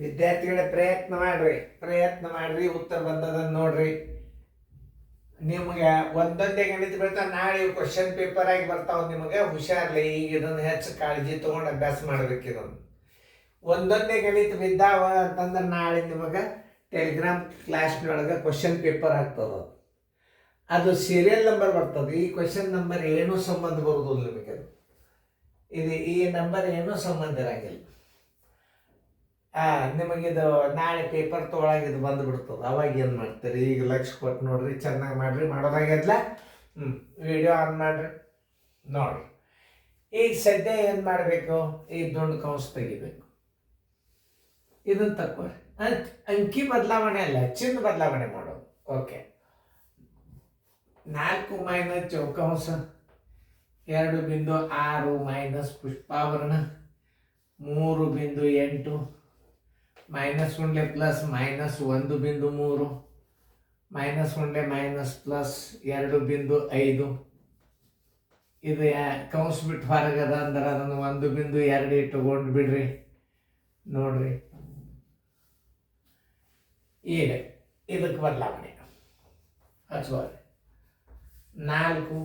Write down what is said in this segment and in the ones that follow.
ವಿದ್ಯಾರ್ಥಿಗಳೇ ಪ್ರಯತ್ನ ಮಾಡ್ರಿ ಉತ್ತರ ಬಂದದನ್ನು ನೋಡ್ರಿ. ನಿಮ್ಗೆ ಒಂದೊಂದೇ ಗಣಿತ ಬರ್ತಾವ, ನಾಳೆ ಕ್ವಶನ್ ಪೇಪರ್ ಆಗಿ ಬರ್ತಾವ. ನಿಮಗೆ ಹುಷಾರ್ಲಿ, ಈಗ ಇದನ್ನು ಹೆಚ್ಚು ಕಾಳಜಿ ತೊಗೊಂಡು ಅಭ್ಯಾಸ ಮಾಡ್ಬೇಕು. ಇದನ್ನು ಒಂದೊಂದೇ ಗಣಿತ ಬಿದ್ದಾವ ಅಂತಂದ್ರೆ ನಾಳೆ ನಿಮಗೆ ಟೆಲಿಗ್ರಾಮ್ ಕ್ಲಾಸ್ನೊಳಗೆ ಕ್ವಶನ್ ಪೇಪರ್ ಆಗ್ತದೆ. ಅದು ಸೀರಿಯಲ್ ನಂಬರ್ ಬರ್ತದೆ. ಈ ಕ್ವಶನ್ ನಂಬರ್ ಏನೂ ಸಂಬಂಧ ಬರೋದಿಲ್ಲ ನಿಮಗೆ. ಇದು ಈ ನಂಬರ್ ಏನೂ ಸಂಬಂಧ ಇರಂಗಿಲ್ಲ. ನಿಮಗಿದು ನಾಳೆ ಪೇಪರ್ ತೊಗೊಳಗಿದು ಬಂದುಬಿಡ್ತದೆ. ಅವಾಗ ಏನು ಮಾಡ್ತೀರಿ? ಈಗ ಲಕ್ಷ ಕೊಟ್ಟು ನೋಡ್ರಿ, ಚೆನ್ನಾಗಿ ಮಾಡಿರಿ. ಮಾಡೋದಾಗ್ಯದಲ್ಲ, ವಿಡಿಯೋ ಆನ್ ಮಾಡಿರಿ, ನೋಡ್ರಿ. ಈಗ ಸದ್ಯ ಏನು ಮಾಡಬೇಕು? ಈ ದುಂಡು ಕೌಂಸ್ ತೆಗಿಬೇಕು. ಇದನ್ನು ತಕ್ಕೋರಿ. ಅಂಕಿ ಬದಲಾವಣೆ ಅಲ್ಲ, ಚಿನ್ನ ಬದಲಾವಣೆ ಮಾಡೋದು. ಓಕೆ, 4 ಮೈನಸ್ ಚೌಕಾಂಶ 2.6 ಮೈನಸ್ ಪುಷ್ಪಾವರಣ 3.8 ಮೈನಸ್ ಉಂಡೆ ಪ್ಲಸ್ ಮೈನಸ್ 1.3 ಮೈನಸ್ ಉಂಡೆ ಮೈನಸ್ ಪ್ಲಸ್ 2.5. ಇದು ಕೌಂಸ್ ಬಿಟ್ಟು ಹೊರಗದ ಅಂದ್ರೆ ಅದನ್ನು 1.2 ಇಟ್ಟುಕೊಂಡು ಬಿಡ್ರಿ. ನೋಡ್ರಿ, ಈಗ ಇದಕ್ಕೆ ಬದಲಾವಣೆ ಹಚ್ಕೋರಿ. 4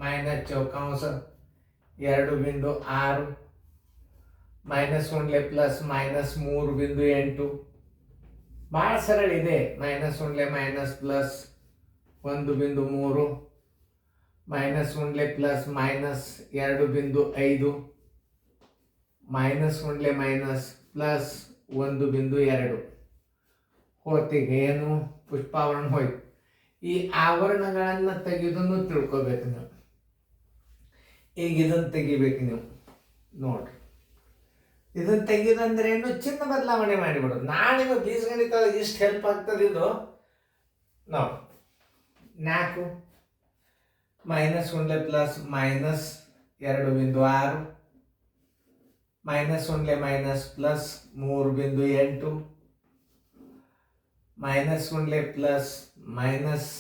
ಮೈನಸ್ ಚೌಕಾಂಶ 2.6 ಮೈನಸ್ ಉಂಡ್ಲೆ ಪ್ಲಸ್ ಮೈನಸ್ 3.8. ಭಾಳ ಸರಳ ಇದೆ. ಮೈನಸ್ ಉಂಡ್ಲೆ ಮೈನಸ್ ಪ್ಲಸ್ 1.3 ಮೈನಸ್ ಉಂಡ್ಲೆ ಪ್ಲಸ್ ಮೈನಸ್ 2.5 ಮೈನಸ್ ಉಂಡ್ಲೆ ಮೈನಸ್ ಪ್ಲಸ್ 1.2. ಹೋತಿಗೆ ಏನು? ಪುಷ್ಪಾವರಣ ಹೋಯ್ತು. ಈ ಆವರಣಗಳನ್ನು ತೆಗೆಯೋದನ್ನು ತಿಳ್ಕೊಬೇಕು ನೀವು. ಈಗ ಇದನ್ನು ತೆಗಿಬೇಕು ನೀವು. ನೋಡ್ರಿ, ಇದನ್ನು ತೆಗೆಯೋದಂದ್ರೆ ಏನು? ಚಿನ್ನ ಬದಲಾವಣೆ ಮಾಡಿಬಿಡೋದು. ನಾಳೆ ಬೀಜಗಣಿತ ಇಷ್ಟು ಹೆಲ್ಪ್ ಆಗ್ತದೆ ಇದು. ನೋಡಿ, 4 ಮೈನಸ್ ಉಂಡ್ಲೆ ಪ್ಲಸ್ ಮೈನಸ್ 2.6 ಮೈನಸ್ ಉಂಡ್ಲೆ ಮೈನಸ್ ಪ್ಲಸ್ 3.8 ಮೈನಸ್ ಉಂಡ್ಲೆ ಪ್ಲಸ್ ಮೈನಸ್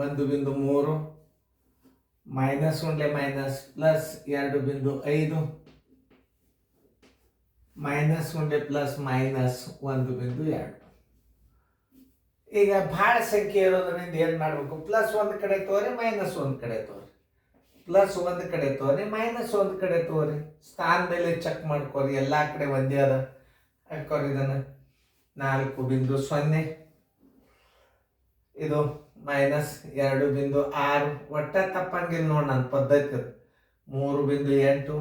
1.3 ಮೈನಸ್ ಉಂಡ್ಲೆ ಮೈನಸ್ ಪ್ಲಸ್ 2.5 ಮೈನಸ್ ಉಂಡ್ಲೆ ಪ್ಲಸ್ ಮೈನಸ್ 1.2. ಈಗ ಭಾಳ ಸಂಖ್ಯೆ ಇರೋದ್ರಿಂದ ಏನು ಮಾಡಬೇಕು? ಪ್ಲಸ್ ಒಂದು ಕಡೆ ತೋರಿ, ಮೈನಸ್ ಒಂದು ಕಡೆ ತೋರಿ. ಪ್ಲಸ್ ಒಂದು ಕಡೆ ತೋರಿ, ಮೈನಸ್ ಒಂದು ಕಡೆ ತೋರಿ. ಸ್ಥಾನದಲ್ಲಿ ಚೆಕ್ ಮಾಡ್ಕೋರಿ, ಎಲ್ಲ ಕಡೆ ಒಂದೇ ಅದ. ಹಾಕೋರಿ ಇದನ್ನು 4.0. ಇದು ಮೈನಸ್ 2.6. ಒಟ್ಟ ತಪ್ಪಂಗಿಲ್ಲ ನೋಡಿ ನನ್ನ ಪದ್ಧತಿ. 3.8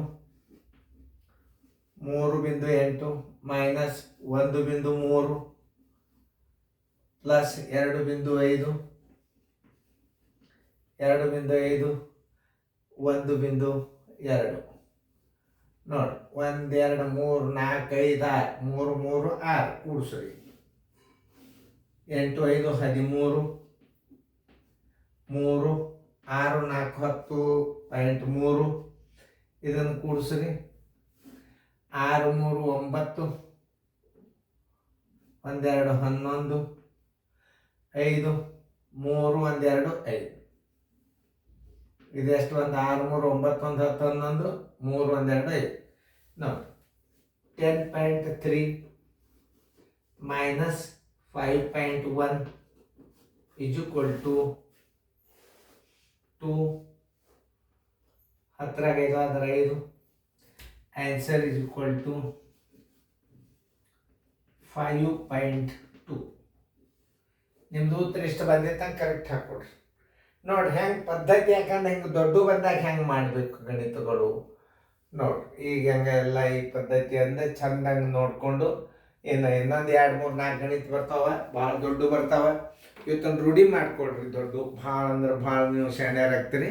ಮೈನಸ್ 1.3 ಪ್ಲಸ್ 2.5 1.2 ನೋಡಿ. 1 2 3 4 5 6 3 3 6 ಕೂಡಿಸ್ರಿ. 8 5 13 3 6 4 10.3. ಇದನ್ನು ಕೂಡಿಸ್ರಿ. 6 3 9 1 2 11 5 3 1 2 5. ಇದೆಷ್ಟು? 1 6 3 9 1 10 11 3 1 2 5. ನೋಡಿ, 10.3 minus 5.1 is equal to 2. 10 5. Answer is equal to 5.2. ನಿಮ್ದು ಉತ್ತರ ಇಷ್ಟ ಬಂದೈತೆ ಕರೆಕ್ಟ್ ಹಾಕೊಡ್ರಿ. ನೋಡ್ರಿ ಹೆಂಗೆ ಪದ್ಧತಿ, ಯಾಕಂದ್ರೆ ಹಿಂಗೆ ದೊಡ್ಡ ಬಂದಾಗ ಹೆಂಗೆ ಮಾಡಬೇಕು ಗಣಿತಗಳು. ನೋಡ್ರಿ, ಈಗ ಹಂಗೆ ಎಲ್ಲ ಈ ಪದ್ಧತಿ ಅಂದರೆ ಚಂದಂಗೆ ನೋಡಿಕೊಂಡು ಇನ್ನೊಂದು 2 3 4 ಗಣಿತ ಬರ್ತಾವ, ಭಾಳ ದೊಡ್ಡ ಬರ್ತಾವ. ಇವತ್ತೊಂದು ರೂಢಿ ಮಾಡಿಕೊಡ್ರಿ. ದೊಡ್ಡ ಭಾಳ ಅಂದ್ರೆ ಭಾಳ ನೀವು ಶಾಣ್ಯರಾಗ್ತೀರಿ.